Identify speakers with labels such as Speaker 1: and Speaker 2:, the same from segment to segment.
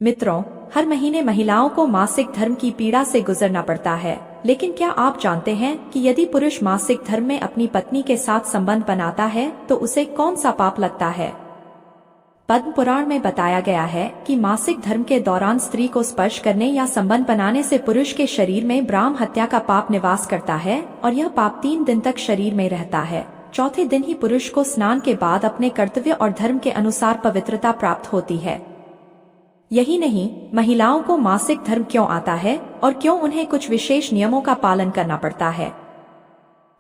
Speaker 1: मित्रों, हर महीने महिलाओं को मासिक धर्म की पीड़ा से गुजरना पड़ता है, लेकिन क्या आप जानते हैं कि यदि पुरुष मासिक धर्म में अपनी पत्नी के साथ संबंध बनाता है तो उसे कौन सा पाप लगता है? पद्म पुराण में बताया गया है कि मासिक धर्म के दौरान स्त्री को स्पर्श करने या संबंध बनाने से पुरुष के शरीर में ब्राह्म हत्या का पाप निवास करता है और यह पाप 3 दिन तक शरीर में रहता है। चौथे दिन ही पुरुष को स्नान के बाद अपने कर्तव्य और धर्म के अनुसार पवित्रता प्राप्त होती है। यही नहीं, महिलाओं को मासिक धर्म क्यों आता है और क्यों उन्हें कुछ विशेष नियमों का पालन करना पड़ता है,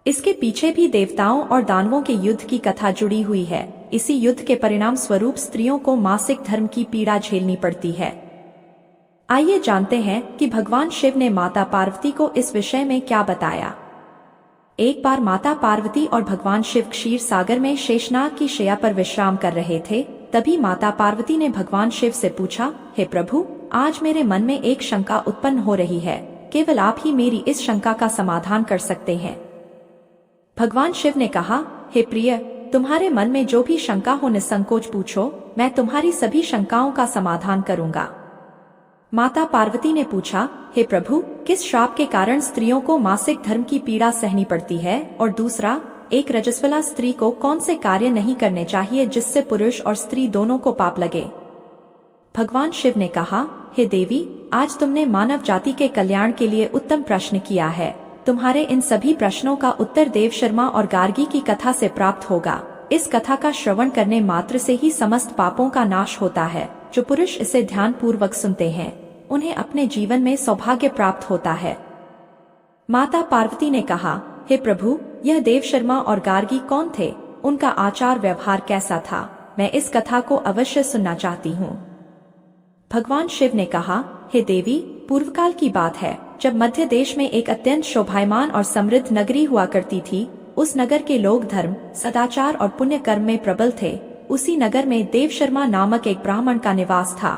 Speaker 1: इसके पीछे भी देवताओं और दानवों के युद्ध की कथा जुड़ी हुई है। इसी युद्ध के परिणाम स्वरूप स्त्रियों को मासिक धर्म की पीड़ा झेलनी पड़ती है। आइए जानते हैं कि भगवान शिव ने माता पार्वती को इस विषय में क्या बताया। एक बार माता पार्वती और भगवान शिव क्षीर सागर में शेषनाग की शैया पर विश्राम कर रहे थे। तभी माता पार्वती ने भगवान शिव से पूछा, हे प्रभु, आज मेरे मन में एक शंका उत्पन्न हो रही है, केवल आप ही मेरी इस शंका का समाधान कर सकते हैं। भगवान शिव ने कहा, हे प्रिय, तुम्हारे मन में जो भी शंका हो निसंकोच पूछो, मैं तुम्हारी सभी शंकाओं का समाधान करूंगा। माता पार्वती ने पूछा, हे प्रभु, किस श्राप के कारण स्त्रियों को मासिक धर्म की पीड़ा सहनी पड़ती है, और दूसरा, एक रजस्वला स्त्री को कौन से कार्य नहीं करने चाहिए जिससे पुरुष और स्त्री दोनों को पाप लगे? भगवान शिव ने कहा, हे देवी, आज तुमने मानव जाति के कल्याण के लिए उत्तम प्रश्न किया है। तुम्हारे इन सभी प्रश्नों का उत्तर देवशर्मा और गार्गी की कथा से प्राप्त होगा। इस कथा का श्रवण करने मात्र से ही समस्त पापों का नाश होता है। जो पुरुष इसे ध्यान पूर्वक सुनते हैं, उन्हें अपने जीवन में सौभाग्य प्राप्त होता है। माता पार्वती ने कहा, हे प्रभु, यह देवशर्मा और गार्गी कौन थे? उनका आचार व्यवहार कैसा था? मैं इस कथा को अवश्य सुनना चाहती हूँ। भगवान शिव ने कहा, हे देवी, पूर्वकाल की बात है, जब मध्य देश में एक अत्यंत शोभायमान और समृद्ध नगरी हुआ करती थी। उस नगर के लोग धर्म, सदाचार और पुण्य कर्म में प्रबल थे। उसी नगर में देवशर्मा नामक एक ब्राह्मण का निवास था।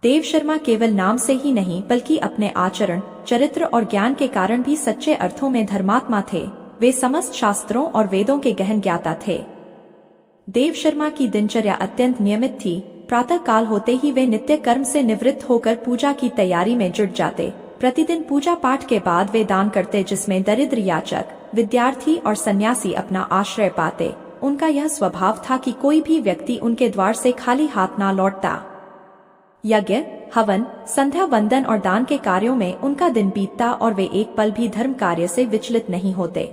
Speaker 1: देवशर्मा केवल नाम से ही नहीं बल्कि अपने आचरण, चरित्र और ज्ञान के कारण भी सच्चे अर्थों में धर्मात्मा थे। वे समस्त शास्त्रों और वेदों के गहन ज्ञाता थे। देवशर्मा की दिनचर्या अत्यंत नियमित थी। प्रातः काल होते ही वे नित्य कर्म से निवृत्त होकर पूजा की तैयारी में जुट जाते। प्रतिदिन पूजा पाठ के बाद वे दान करते, जिसमें दरिद्र याचक, विद्यार्थी और सन्यासी अपना आश्रय पाते। उनका यह स्वभाव था कि कोई भी व्यक्ति उनके द्वार से खाली हाथ ना लौटता। यज्ञ, हवन, संध्या वंदन और दान के कार्यों में उनका दिन बीतता और वे एक पल भी धर्म कार्य से विचलित नहीं होते।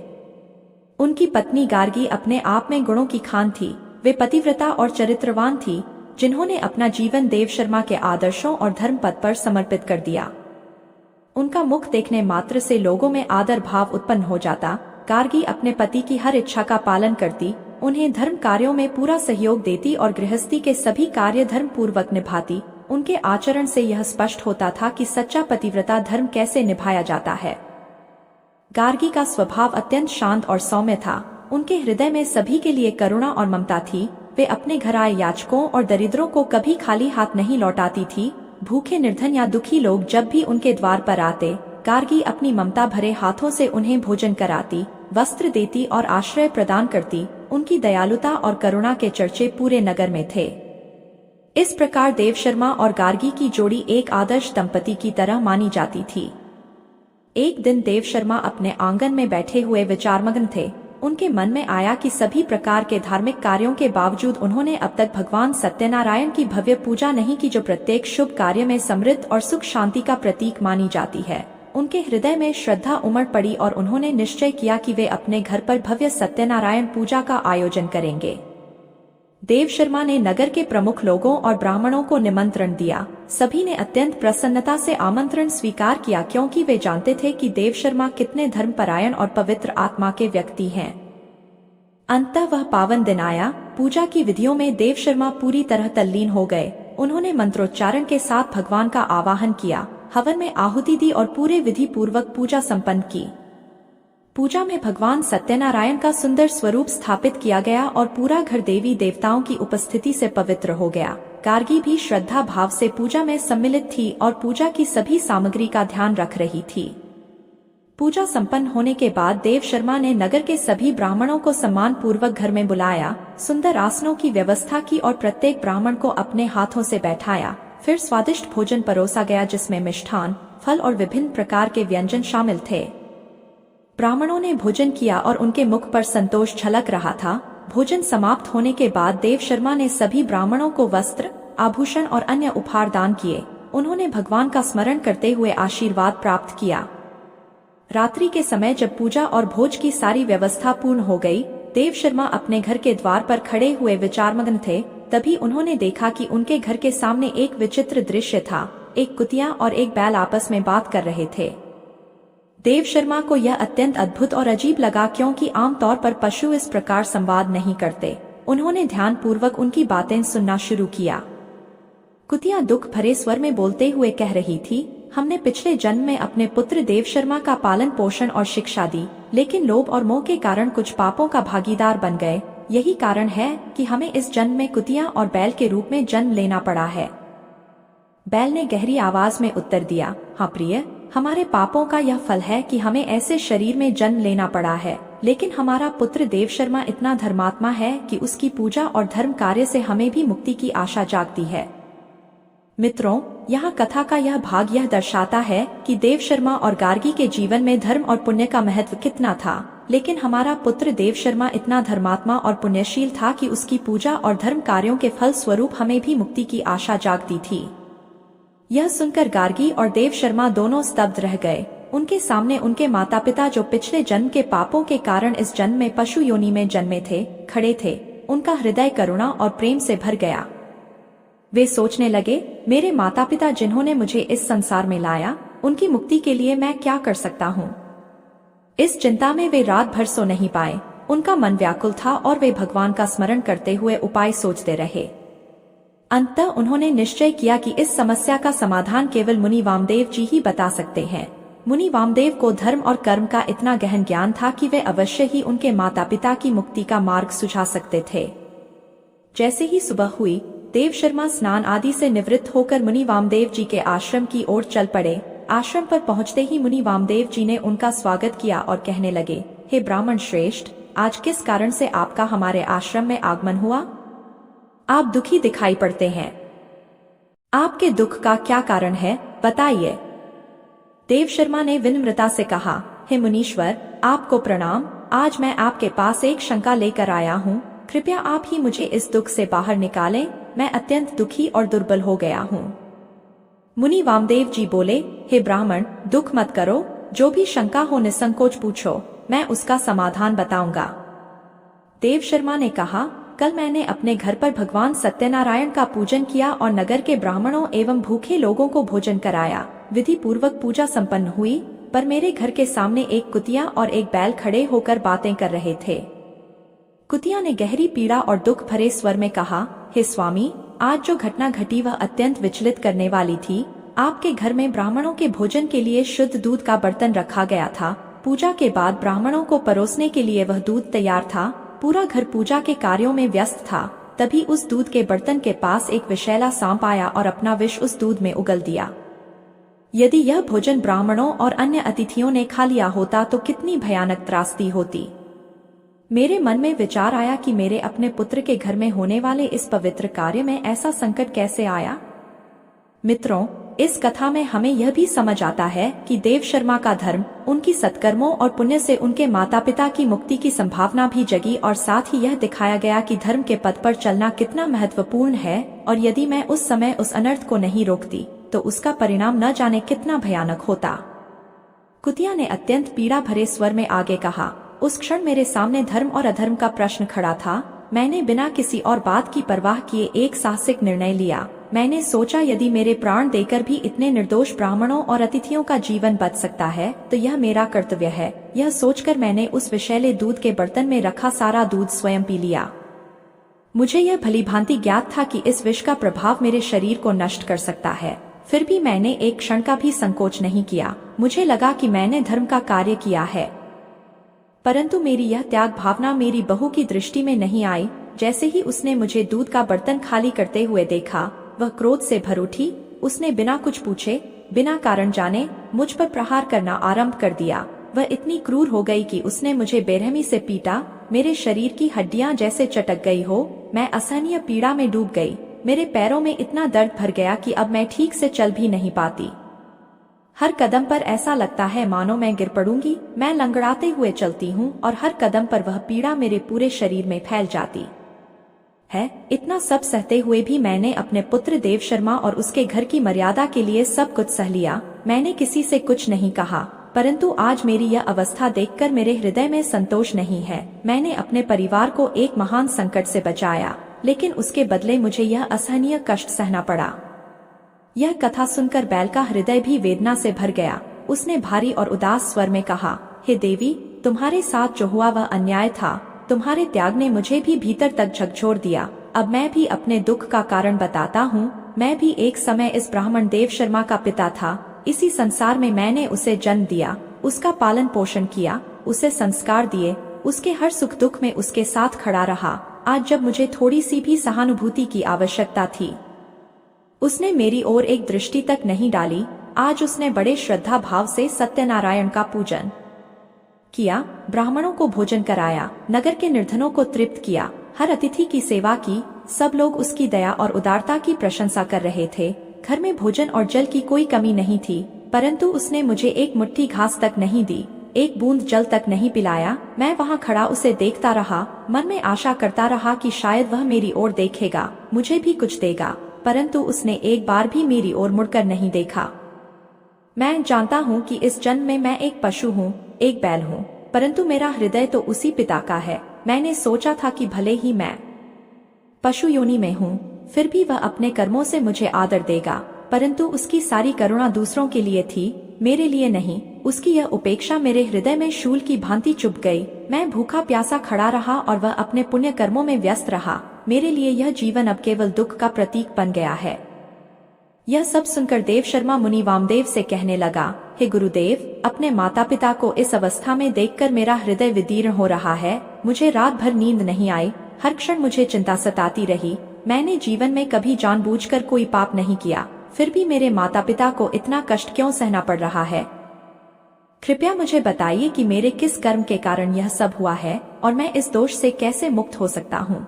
Speaker 1: उनकी पत्नी गार्गी अपने आप में गुणों की खान थी। वे पतिव्रता और चरित्रवान थी, जिन्होंने अपना जीवन देवशर्मा के आदर्शों और धर्म पथ पर समर्पित कर दिया। उनका मुख देखने मात्र से लोगों में आदर भाव उत्पन्न हो जाता। गार्गी अपने पति की हर इच्छा का पालन करती, उन्हें धर्म कार्यों में पूरा सहयोग देती और गृहस्थी के सभी कार्य धर्म पूर्वक निभाती। उनके आचरण से यह स्पष्ट होता था कि सच्चा पतिव्रता धर्म कैसे निभाया जाता है। गार्गी का स्वभाव अत्यंत शांत और सौम्य था। उनके हृदय में सभी के लिए करुणा और ममता थी। वे अपने घर आए याचकों और दरिद्रों को कभी खाली हाथ नहीं लौटाती थी। भूखे, निर्धन या दुखी लोग जब भी उनके द्वार पर आते, गार्गी अपनी ममता भरे हाथों से उन्हें भोजन कराती, वस्त्र देती और आश्रय प्रदान करती। उनकी दयालुता और करुणा के चर्चे पूरे नगर में थे। इस प्रकार देवशर्मा और गार्गी की जोड़ी एक आदर्श दंपति की तरह मानी जाती थी। एक दिन देवशर्मा अपने आंगन में बैठे हुए विचारमग्न थे। उनके मन में आया कि सभी प्रकार के धार्मिक कार्यों के बावजूद उन्होंने अब तक भगवान सत्यनारायण की भव्य पूजा नहीं की, जो प्रत्येक शुभ कार्य में समृद्धि और सुख शांति का प्रतीक मानी जाती है। उनके हृदय में श्रद्धा उमड़ पड़ी और उन्होंने निश्चय किया कि वे अपने घर पर भव्य सत्यनारायण पूजा का आयोजन करेंगे। देवशर्मा ने नगर के प्रमुख लोगों और ब्राह्मणों को निमंत्रण दिया। सभी ने अत्यंत प्रसन्नता से आमंत्रण स्वीकार किया, क्योंकि वे जानते थे कि देवशर्मा कितने धर्मपरायण और पवित्र आत्मा के व्यक्ति हैं। अंततः वह पावन दिन आया। पूजा की विधियों में देवशर्मा पूरी तरह तल्लीन हो गए। उन्होंने मंत्रोच्चारण के साथ भगवान का आवाहन किया, हवन में आहुति दी और पूरे विधि पूर्वक पूजा संपन्न की। पूजा में भगवान सत्यनारायण का सुंदर स्वरूप स्थापित किया गया और पूरा घर देवी देवताओं की उपस्थिति से पवित्र हो गया। गार्गी भी श्रद्धा भाव से पूजा में सम्मिलित थी और पूजा की सभी सामग्री का ध्यान रख रही थी। पूजा संपन्न होने के बाद देवशर्मा ने नगर के सभी ब्राह्मणों को सम्मान पूर्वक घर में बुलाया, सुंदर आसनों की व्यवस्था की और प्रत्येक ब्राह्मण को अपने हाथों से बैठाया। फिर स्वादिष्ट भोजन परोसा गया जिसमें मिष्ठान, फल और विभिन्न प्रकार के व्यंजन शामिल थे। ब्राह्मणों ने भोजन किया और उनके मुख पर संतोष झलक रहा था। भोजन समाप्त होने के बाद देव शर्मा ने सभी ब्राह्मणों को वस्त्र, आभूषण और अन्य उपहार दान किए। उन्होंने भगवान का स्मरण करते हुए आशीर्वाद प्राप्त किया। रात्रि के समय जब पूजा और भोज की सारी व्यवस्था पूर्ण हो गई, देव शर्मा अपने घर के द्वार पर खड़े हुए विचारमग्न थे। तभी उन्होंने देखा कि उनके घर के सामने एक विचित्र दृश्य था। एक कुतिया और एक बैल आपस में बात कर रहे थे। देव शर्मा को यह अत्यंत अद्भुत और अजीब लगा, क्योंकि आमतौर पर पशु इस प्रकार संवाद नहीं करते। उन्होंने ध्यानपूर्वक उनकी बातें सुनना शुरू किया। कुतिया दुख भरे स्वर में बोलते हुए कह रही थी, हमने पिछले जन्म में अपने पुत्र देव शर्मा का पालन पोषण और शिक्षा दी, लेकिन लोभ और मोह के कारण कुछ पापों का भागीदार बन गए। यही कारण है कि हमें इस जन्म में कुतिया और बैल के रूप में जन्म लेना पड़ा है। बैल ने गहरी आवाज में उत्तर दिया, हाँ प्रिय, हमारे पापों का यह फल है कि हमें ऐसे शरीर में जन्म लेना पड़ा है, लेकिन हमारा पुत्र देव शर्मा इतना धर्मात्मा है कि उसकी पूजा और धर्म कार्य से हमें भी मुक्ति की आशा जागती है। मित्रों, यहाँ कथा का यह भाग यह दर्शाता है कि देव शर्मा और गार्गी के जीवन में धर्म और पुण्य का महत्व कितना था, लेकिन हमारा पुत्र देव शर्मा इतना धर्मात्मा और पुण्यशील था कि उसकी पूजा और धर्म कार्यों के फल स्वरूप हमें भी मुक्ति की आशा जागती थी। यह सुनकर गार्गी और देव शर्मा दोनों स्तब्ध रह गए। उनके सामने उनके माता पिता, जो पिछले जन्म के पापों के कारण इस जन्म में पशु योनि में जन्मे थे, खड़े थे। उनका हृदय करुणा और प्रेम से भर गया। वे सोचने लगे, मेरे माता पिता जिन्होंने मुझे इस संसार में लाया, उनकी मुक्ति के लिए मैं क्या कर सकता हूँ। इस चिंता में वे रात भर सो नहीं पाए। उनका मन व्याकुल था और वे भगवान का स्मरण करते हुए उपाय सोचते रहे। अंततः उन्होंने निश्चय किया कि इस समस्या का समाधान केवल मुनि वामदेव जी ही बता सकते हैं। मुनि वामदेव को धर्म और कर्म का इतना गहन ज्ञान था कि वे अवश्य ही उनके माता पिता की मुक्ति का मार्ग सुझा सकते थे। जैसे ही सुबह हुई, देव शर्मा स्नान आदि से निवृत्त होकर मुनि वामदेव जी के आश्रम की ओर चल पड़े। आश्रम पर पहुंचते ही मुनि वामदेव जी ने उनका स्वागत किया और कहने लगे, हे ब्राह्मण श्रेष्ठ, आज किस कारण से आपका हमारे आश्रम में आगमन हुआ? आप दुखी दिखाई पड़ते हैं। आपके दुख का क्या कारण है, बताइए। देव शर्मा ने विनम्रता से कहा, हे मुनीश्वर, आपको प्रणाम। आज मैं आपके पास एक शंका लेकर आया हूँ। कृपया आप ही मुझे इस दुख से बाहर निकालें। मैं अत्यंत दुखी और दुर्बल हो गया हूँ। मुनि वामदेव जी बोले, हे ब्राह्मण, दुख मत करो। जो भी शंका हो निसंकोच पूछो, मैं उसका समाधान बताऊंगा। देव शर्मा ने कहा, कल मैंने अपने घर पर भगवान सत्यनारायण का पूजन किया और नगर के ब्राह्मणों एवं भूखे लोगों को भोजन कराया। विधि पूर्वक पूजा संपन्न हुई, पर मेरे घर के सामने एक कुतिया और एक बैल खड़े होकर बातें कर रहे थे। कुतिया ने गहरी पीड़ा और दुख भरे स्वर में कहा, हे स्वामी, आज जो घटना घटी वह अत्यंत विचलित करने वाली थी। आपके घर में ब्राह्मणों के भोजन के लिए शुद्ध दूध का बर्तन रखा गया था। पूजा के बाद ब्राह्मणों को परोसने के लिए वह दूध तैयार था। पूरा घर पूजा के कार्यों में व्यस्त था। तभी उस दूध के बर्तन के पास एक विषैला सांप आया और अपना विष उस दूध में उगल दिया। यदि यह भोजन ब्राह्मणों और अन्य अतिथियों ने खा लिया होता तो कितनी भयानक त्रासदी होती। मेरे मन में विचार आया कि मेरे अपने पुत्र के घर में होने वाले इस पवित्र कार्य में ऐसा संकट कैसे आया। मित्रों, इस कथा में हमें यह भी समझ आता है कि देव शर्मा का धर्म, उनकी सत्कर्मों और पुण्य से उनके माता पिता की मुक्ति की संभावना भी जगी और साथ ही यह दिखाया गया कि धर्म के पथ पर चलना कितना महत्वपूर्ण है और यदि मैं उस समय उस अनर्थ को नहीं रोकती तो उसका परिणाम न जाने कितना भयानक होता। कुतिया ने अत्यंत पीड़ा भरे स्वर में आगे कहा, उस क्षण मेरे सामने धर्म और अधर्म का प्रश्न खड़ा था। मैंने बिना किसी और बात की परवाह किए एक साहसिक निर्णय लिया। मैंने सोचा यदि मेरे प्राण देकर भी इतने निर्दोष ब्राह्मणों और अतिथियों का जीवन बच सकता है तो यह मेरा कर्तव्य है। यह सोचकर मैंने उस विषैले दूध के बर्तन में रखा सारा दूध स्वयं पी लिया। मुझे यह भलीभांति ज्ञात था कि इस विष का प्रभाव मेरे शरीर को नष्ट कर सकता है, फिर भी मैंने एक क्षण का भी संकोच नहीं किया। मुझे लगा कि मैंने धर्म का कार्य किया है, परंतु मेरी यह त्याग भावना मेरी बहू की दृष्टि में नहीं आई। जैसे ही उसने मुझे दूध का बर्तन खाली करते हुए देखा, वह क्रोध से भर उठी। उसने बिना कुछ पूछे, बिना कारण जाने मुझ पर प्रहार करना आरंभ कर दिया। वह इतनी क्रूर हो गई कि उसने मुझे बेरहमी से पीटा। मेरे शरीर की हड्डियां जैसे चटक गई हो। मैं असहनीय पीड़ा में डूब गई। मेरे पैरों में इतना दर्द भर गया कि अब मैं ठीक से चल भी नहीं पाती। हर कदम पर ऐसा लगता है मानो मैं गिर पड़ूंगी। मैं लंगड़ाते हुए चलती हूँ और हर कदम पर वह पीड़ा मेरे पूरे शरीर में फैल जाती है। इतना सब सहते हुए भी मैंने अपने पुत्र देव शर्मा और उसके घर की मर्यादा के लिए सब कुछ सह लिया। मैंने किसी से कुछ नहीं कहा, परंतु आज मेरी यह अवस्था देखकर मेरे हृदय में संतोष नहीं है। मैंने अपने परिवार को एक महान संकट से बचाया, लेकिन उसके बदले मुझे यह असहनीय कष्ट सहना पड़ा। यह कथा सुनकर बैल का हृदय भी वेदना से भर गया। उसने भारी और उदास स्वर में कहा, हे देवी, तुम्हारे साथ जो हुआ वह अन्याय था। तुम्हारे त्याग ने मुझे भी भीतर तक झकझोर दिया। अब मैं भी अपने दुख का कारण बताता हूँ। मैं भी एक समय इस ब्राह्मण देव शर्मा का पिता था। इसी संसार में मैंने उसे जन्म दिया, उसका पालन पोषण किया, उसे संस्कार दिए, उसके हर सुख दुख में उसके साथ खड़ा रहा। आज जब मुझे थोड़ी सी भी सहानुभूति की आवश्यकता थी, उसने मेरी ओर एक दृष्टि तक नहीं डाली। आज उसने बड़े श्रद्धा भाव से सत्यनारायण का पूजन किया, ब्राह्मणों को भोजन कराया, नगर के निर्धनों को तृप्त किया, हर अतिथि की सेवा की। सब लोग उसकी दया और उदारता की प्रशंसा कर रहे थे। घर में भोजन और जल की कोई कमी नहीं थी, परंतु उसने मुझे एक मुट्ठी घास तक नहीं दी, एक बूंद जल तक नहीं पिलाया। मैं वहाँ खड़ा उसे देखता रहा, मन में आशा करता रहा कि शायद वह मेरी ओर देखेगा, मुझे भी कुछ देगा, परंतु उसने एक बार भी मेरी ओर मुड़कर नहीं देखा। मैं जानता हूँ कि इस जन्म में मैं एक पशु हूँ, एक बैल हूँ, परंतु मेरा हृदय तो उसी पिता का है। मैंने सोचा था कि भले ही मैं पशु योनि में हूँ, फिर भी वह अपने कर्मों से मुझे आदर देगा, परंतु उसकी सारी करुणा दूसरों के लिए थी, मेरे लिए नहीं। उसकी यह उपेक्षा मेरे हृदय में शूल की भांति चुभ गई। मैं भूखा प्यासा खड़ा रहा और वह अपने पुण्य कर्मों में व्यस्त रहा। मेरे लिए यह जीवन अब केवल दुख का प्रतीक बन गया है। यह सब सुनकर देव शर्मा मुनि वामदेव से कहने लगा, हे गुरुदेव, अपने माता पिता को इस अवस्था में देखकर मेरा हृदय विदीर्ण हो रहा है। मुझे रात भर नींद नहीं आई, हर क्षण मुझे चिंता सताती रही। मैंने जीवन में कभी जानबूझकर कोई पाप नहीं किया, फिर भी मेरे माता पिता को इतना कष्ट क्यों सहना पड़ रहा है? कृपया मुझे बताइए कि मेरे किस कर्म के कारण यह सब हुआ है और मैं इस दोष से कैसे मुक्त हो सकता हूँ।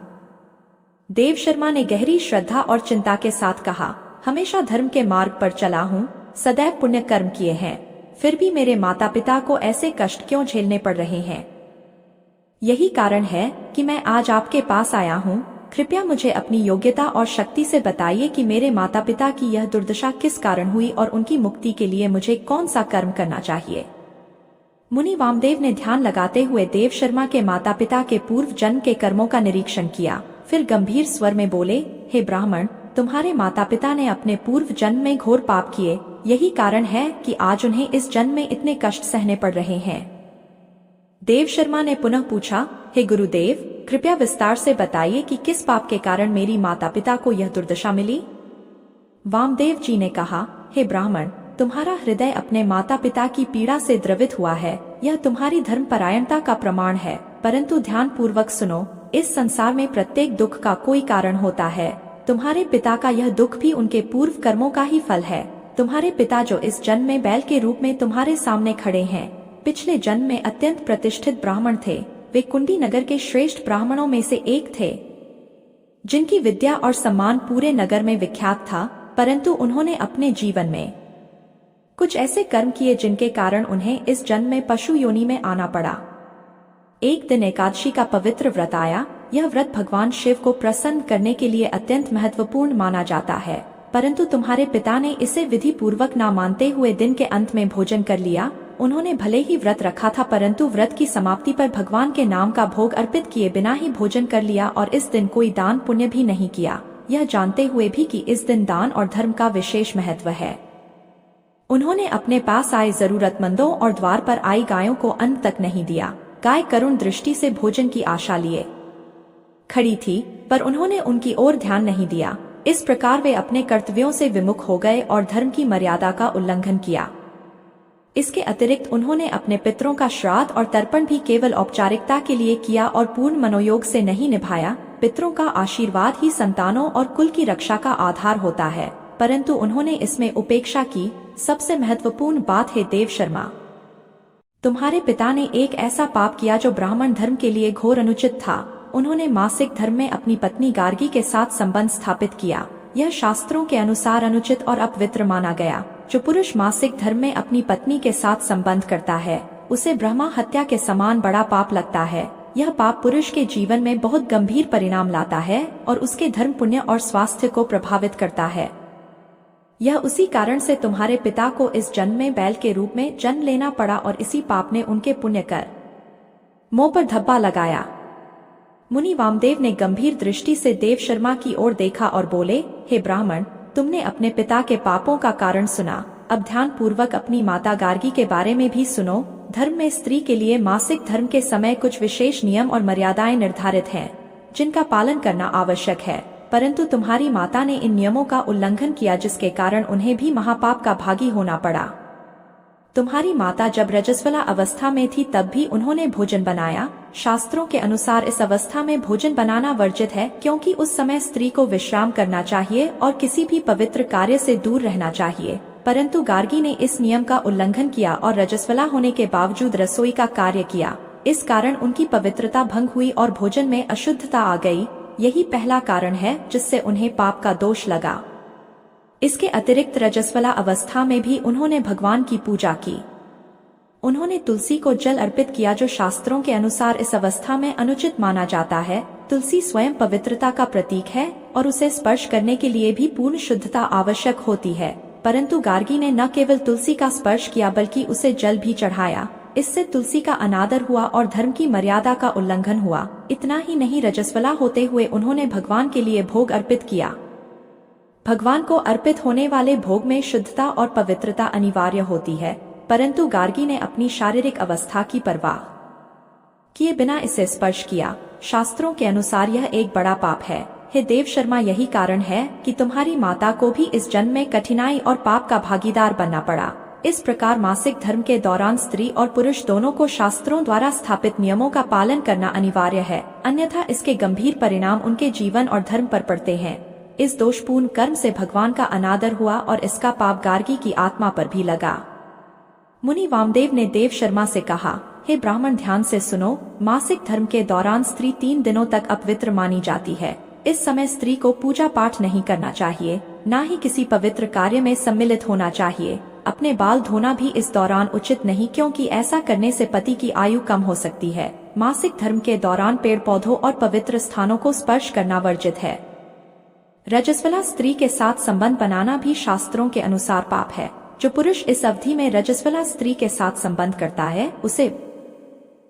Speaker 1: देव शर्मा ने गहरी श्रद्धा और चिंता के साथ कहा, हमेशा धर्म के मार्ग पर चला हूँ, सदैव पुण्य कर्म किए हैं, फिर भी मेरे माता पिता को ऐसे कष्ट क्यों झेलने पड़ रहे हैं? यही कारण है कि मैं आज आपके पास आया हूँ। कृपया मुझे अपनी योग्यता और शक्ति से बताइए कि मेरे माता पिता की यह दुर्दशा किस कारण हुई और उनकी मुक्ति के लिए मुझे कौन सा कर्म करना चाहिए। मुनि वामदेव ने ध्यान लगाते हुए देव शर्मा के माता पिता के पूर्व जन्म के कर्मों का निरीक्षण किया, फिर गंभीर स्वर में बोले, हे ब्राह्मण, तुम्हारे माता पिता ने अपने पूर्व जन्म में घोर पाप किए, यही कारण है कि आज उन्हें इस जन्म में इतने कष्ट सहने पड़ रहे हैं। देव शर्मा ने पुनः पूछा, हे गुरुदेव, कृपया विस्तार से बताइए कि किस पाप के कारण मेरी माता पिता को यह दुर्दशा मिली। वामदेव जी ने कहा, हे ब्राह्मण, तुम्हारा हृदय अपने माता पिता की पीड़ा से द्रवित हुआ है, यह तुम्हारी धर्मपरायणता का प्रमाण है, परंतु ध्यान पूर्वक सुनो, इस संसार में प्रत्येक दुख का कोई कारण होता है। तुम्हारे पिता का यह दुख भी उनके पूर्व कर्मों का ही फल है। तुम्हारे पिता जो इस जन्म में बैल के रूप में तुम्हारे सामने खड़े हैं, पिछले जन्म में अत्यंत प्रतिष्ठित ब्राह्मण थे। वे कुंडी नगर के श्रेष्ठ ब्राह्मणों में से एक थे, जिनकी विद्या और सम्मान पूरे नगर में विख्यात था, परंतु उन्होंने अपने जीवन में कुछ ऐसे कर्म किए जिनके कारण उन्हें इस जन्म में पशु योनि में आना पड़ा। एक दिन एकादशी का पवित्र व्रत आया। यह व्रत भगवान शिव को प्रसन्न करने के लिए अत्यंत महत्वपूर्ण माना जाता है, परंतु तुम्हारे पिता ने इसे विधि पूर्वक न मानते हुए दिन के अंत में भोजन कर लिया। उन्होंने भले ही व्रत रखा था, परंतु व्रत की समाप्ति पर भगवान के नाम का भोग अर्पित किए बिना ही भोजन कर लिया और इस दिन कोई दान पुण्य भी नहीं किया, यह जानते हुए भी कि इस दिन दान और धर्म का विशेष महत्व है। उन्होंने अपने पास आए जरूरतमंदों और द्वार पर आई गायों को अन्न तक नहीं दिया। गाय करुण दृष्टि से भोजन की आशा लिए खड़ी थी, पर उन्होंने उनकी ओर ध्यान नहीं दिया। इस प्रकार वे अपने कर्तव्यों से विमुख हो गए और धर्म की मर्यादा का उल्लंघन किया। इसके अतिरिक्त उन्होंने अपने पितरों का श्राद्ध और तर्पण भी केवल औपचारिकता के लिए किया और पूर्ण मनोयोग से नहीं निभाया। पितरों का आशीर्वाद ही संतानों और कुल की रक्षा का आधार होता है, परंतु उन्होंने इसमें उपेक्षा की। सबसे महत्वपूर्ण बात है देव शर्मा, तुम्हारे पिता ने एक ऐसा पाप किया जो ब्राह्मण धर्म के लिए घोर अनुचित था। उन्होंने मासिक धर्म में अपनी पत्नी गार्गी के साथ संबंध स्थापित किया। यह शास्त्रों के अनुसार अनुचित और अपवित्र माना गया। जो पुरुष मासिक धर्म में अपनी पत्नी के साथ संबंध करता है उसे ब्रह्मा हत्या के समान बड़ा पाप लगता है। यह पाप पुरुष के जीवन में बहुत गंभीर परिणाम लाता है और उसके धर्म, पुण्य और स्वास्थ्य को प्रभावित करता है। यह उसी कारण से तुम्हारे पिता को इस जन्म में बैल के रूप में जन्म लेना पड़ा और इसी पाप ने उनके पुण्य कर मुंह पर धब्बा लगाया। मुनि वामदेव ने गंभीर दृष्टि से देव शर्मा की ओर देखा और बोले, हे ब्राह्मण, तुमने अपने पिता के पापों का कारण सुना, अब ध्यान पूर्वक अपनी माता गार्गी के बारे में भी सुनो। धर्म में स्त्री के लिए मासिक धर्म के समय कुछ विशेष नियम और मर्यादाएं निर्धारित हैं, जिनका पालन करना आवश्यक है, परंतु तुम्हारी माता ने इन नियमों का उल्लंघन किया, जिसके कारण उन्हें भी महापाप का भागी होना पड़ा। तुम्हारी माता जब रजस्वला अवस्था में थी तब भी उन्होंने भोजन बनाया। शास्त्रों के अनुसार इस अवस्था में भोजन बनाना वर्जित है, क्योंकि उस समय स्त्री को विश्राम करना चाहिए और किसी भी पवित्र कार्य से दूर रहना चाहिए। परंतु गार्गी ने इस नियम का उल्लंघन किया और रजस्वला होने के बावजूद रसोई का कार्य किया। इस कारण उनकी पवित्रता भंग हुई और भोजन में अशुद्धता आ गई। यही पहला कारण है जिससे उन्हें पाप का दोष लगा। इसके अतिरिक्त रजस्वला अवस्था में भी उन्होंने भगवान की पूजा की। उन्होंने तुलसी को जल अर्पित किया, जो शास्त्रों के अनुसार इस अवस्था में अनुचित माना जाता है। तुलसी स्वयं पवित्रता का प्रतीक है और उसे स्पर्श करने के लिए भी पूर्ण शुद्धता आवश्यक होती है। परंतु गार्गी ने न केवल तुलसी का स्पर्श किया बल्कि उसे जल भी चढ़ाया। इससे तुलसी का अनादर हुआ और धर्म की मर्यादा का उल्लंघन हुआ। इतना ही नहीं, रजस्वला होते हुए उन्होंने भगवान के लिए भोग अर्पित किया। भगवान को अर्पित होने वाले भोग में शुद्धता और पवित्रता अनिवार्य होती है, परंतु गार्गी ने अपनी शारीरिक अवस्था की परवाह किए बिना इसे स्पर्श किया। शास्त्रों के अनुसार यह एक बड़ा पाप है। हे देव शर्मा, यही कारण है कि तुम्हारी माता को भी इस जन्म में कठिनाई और पाप का भागीदार बनना पड़ा। इस प्रकार मासिक धर्म के दौरान स्त्री और पुरुष दोनों को शास्त्रों द्वारा स्थापित नियमों का पालन करना अनिवार्य है, अन्यथा इसके गंभीर परिणाम उनके जीवन और धर्म पर पड़ते हैं। इस दोषपूर्ण कर्म से भगवान का अनादर हुआ और इसका पाप गार्गी की आत्मा पर भी लगा। मुनि वामदेव ने देव शर्मा से कहा, हे ब्राह्मण, ध्यान से सुनो। मासिक धर्म के दौरान स्त्री 3 दिनों तक अपवित्र मानी जाती है। इस समय स्त्री को पूजा पाठ नहीं करना चाहिए, न ही किसी पवित्र कार्य में सम्मिलित होना चाहिए। अपने बाल धोना भी इस दौरान उचित नहीं, क्योंकि ऐसा करने से पति की आयु कम हो सकती है। मासिक धर्म के दौरान पेड़ पौधों और पवित्र स्थानों को स्पर्श करना वर्जित है। रजस्वला स्त्री के साथ संबंध बनाना भी शास्त्रों के अनुसार पाप है। जो पुरुष इस अवधि में रजस्वला स्त्री के साथ संबंध करता है उसे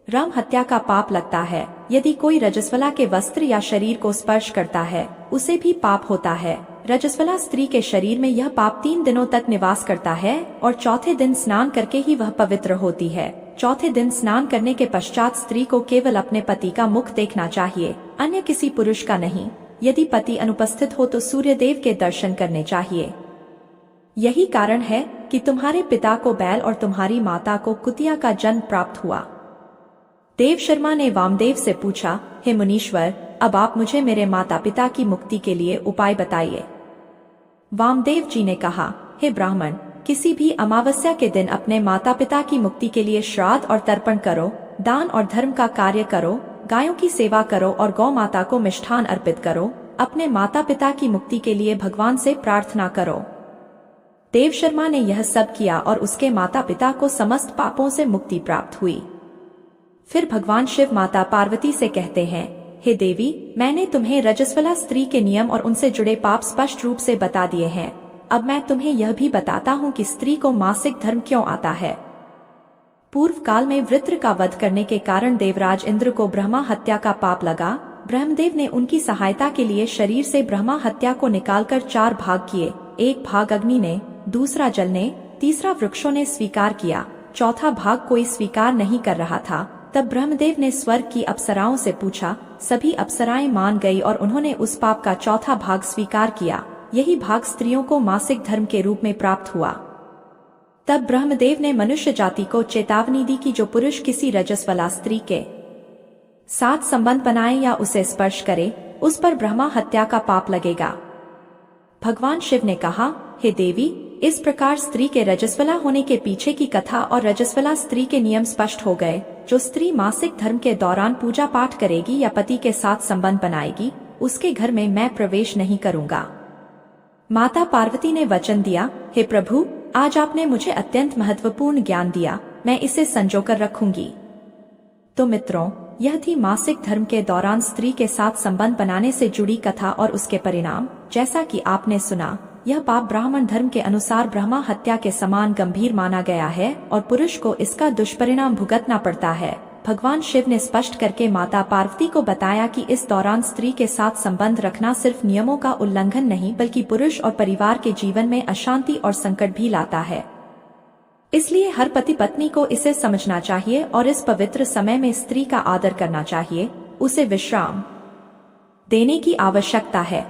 Speaker 1: राम हत्या का पाप लगता है। यदि कोई रजस्वला के वस्त्र या शरीर को स्पर्श करता है उसे भी पाप होता है। रजस्वला स्त्री के शरीर में यह पाप 3 दिनों तक निवास करता है और चौथे दिन स्नान करके ही वह पवित्र होती है। चौथे दिन स्नान करने के पश्चात स्त्री को केवल अपने पति का मुख देखना चाहिए, अन्य किसी पुरुष का नहीं। यदि पति अनुपस्थित हो तो सूर्यदेव के दर्शन करने चाहिए। यही कारण है कि तुम्हारे पिता को बैल और तुम्हारी माता को कुतिया का जन्म प्राप्त हुआ। देव शर्मा ने वामदेव से पूछा, हे मुनीश्वर, अब आप मुझे मेरे माता पिता की मुक्ति के लिए उपाय बताइए। वामदेव जी ने कहा, हे ब्राह्मण, किसी भी अमावस्या के दिन अपने माता पिता की मुक्ति के लिए श्राद्ध और तर्पण करो, दान और धर्म का कार्य करो, गायों की सेवा करो और गौ माता को मिष्ठान अर्पित करो। अपने माता पिता की मुक्ति के लिए भगवान से प्रार्थना करो। देव शर्मा ने यह सब किया और उसके माता पिता को समस्त पापों से मुक्ति प्राप्त हुई। फिर भगवान शिव माता पार्वती से कहते हैं, हे देवी, मैंने तुम्हें रजस्वला स्त्री के नियम और उनसे जुड़े पाप स्पष्ट रूप से बता दिए हैं। अब मैं तुम्हें यह भी बताता हूँ कि स्त्री को मासिक धर्म क्यों आता है। पूर्व काल में वृत्र का वध करने के कारण देवराज इंद्र को ब्रह्मा हत्या का पाप लगा। ब्रह्मदेव ने उनकी सहायता के लिए शरीर से ब्रह्मा हत्या को निकालकर 4 भाग किए। एक भाग अग्नि ने, दूसरा जल ने, तीसरा वृक्षों ने स्वीकार किया, चौथा भाग कोई स्वीकार नहीं कर रहा था। तब ब्रह्मदेव ने स्वर्ग की अप्सराओं से पूछा। सभी अप्सराएं मान गई और उन्होंने उस पाप का चौथा भाग स्वीकार किया। यही भाग स्त्रियों को मासिक धर्म के रूप में प्राप्त हुआ। तब ब्रह्मदेव ने मनुष्य जाति को चेतावनी दी कि जो पुरुष किसी रजस्वला स्त्री के साथ संबंध बनाए या उसे स्पर्श करे, उस पर ब्रह्मा हत्या का पाप लगेगा। भगवान शिव ने कहा, हे देवी, इस प्रकार स्त्री के रजस्वला होने के पीछे की कथा और रजस्वला स्त्री के नियम स्पष्ट हो गए। जो स्त्री मासिक धर्म के दौरान पूजा पाठ करेगी या पति के साथ संबंध बनाएगी, उसके घर में मैं प्रवेश नहीं करूंगा। माता पार्वती ने वचन दिया, हे प्रभु, आज आपने मुझे अत्यंत महत्वपूर्ण ज्ञान दिया, मैं इसे संजोकर रखूंगी। तो मित्रों, यह थी मासिक धर्म के दौरान स्त्री के साथ संबंध बनाने से जुड़ी कथा और उसके परिणाम। जैसा कि आपने सुना, यह पाप ब्राह्मण धर्म के अनुसार ब्रह्मा हत्या के समान गंभीर माना गया है और पुरुष को इसका दुष्परिणाम भुगतना पड़ता है। भगवान शिव ने स्पष्ट करके माता पार्वती को बताया कि इस दौरान स्त्री के साथ संबंध रखना सिर्फ नियमों का उल्लंघन नहीं बल्कि पुरुष और परिवार के जीवन में अशांति और संकट भी लाता है। इसलिए हर पति पत्नी को इसे समझना चाहिए और इस पवित्र समय में स्त्री का आदर करना चाहिए, उसे विश्राम देने की आवश्यकता है।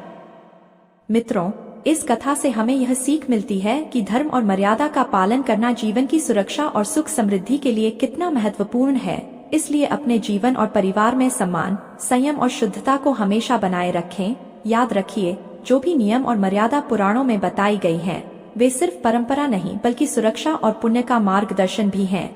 Speaker 1: मित्रों, इस कथा से हमें यह सीख मिलती है कि धर्म और मर्यादा का पालन करना जीवन की सुरक्षा और सुख समृद्धि के लिए कितना महत्वपूर्ण है। इसलिए अपने जीवन और परिवार में सम्मान, संयम और शुद्धता को हमेशा बनाए रखें। याद रखिए, जो भी नियम और मर्यादा पुराणों में बताई गई हैं, वे सिर्फ परंपरा नहीं बल्कि सुरक्षा और पुण्य का मार्गदर्शन भी हैं।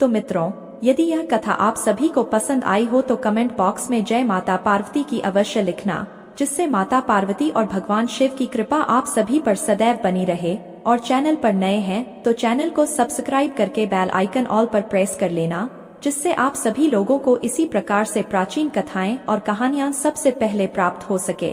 Speaker 1: तो मित्रों, यदि यह कथा आप सभी को पसंद आई हो तो कमेंट बॉक्स में जय माता पार्वती की अवश्य लिखना, जिससे माता पार्वती और भगवान शिव की कृपा आप सभी पर सदैव बनी रहे। और चैनल पर नए हैं तो चैनल को सब्सक्राइब करके बेल आइकन ऑल पर प्रेस कर लेना, जिससे आप सभी लोगों को इसी प्रकार से प्राचीन कथाएं और कहानियां सबसे पहले प्राप्त हो सके।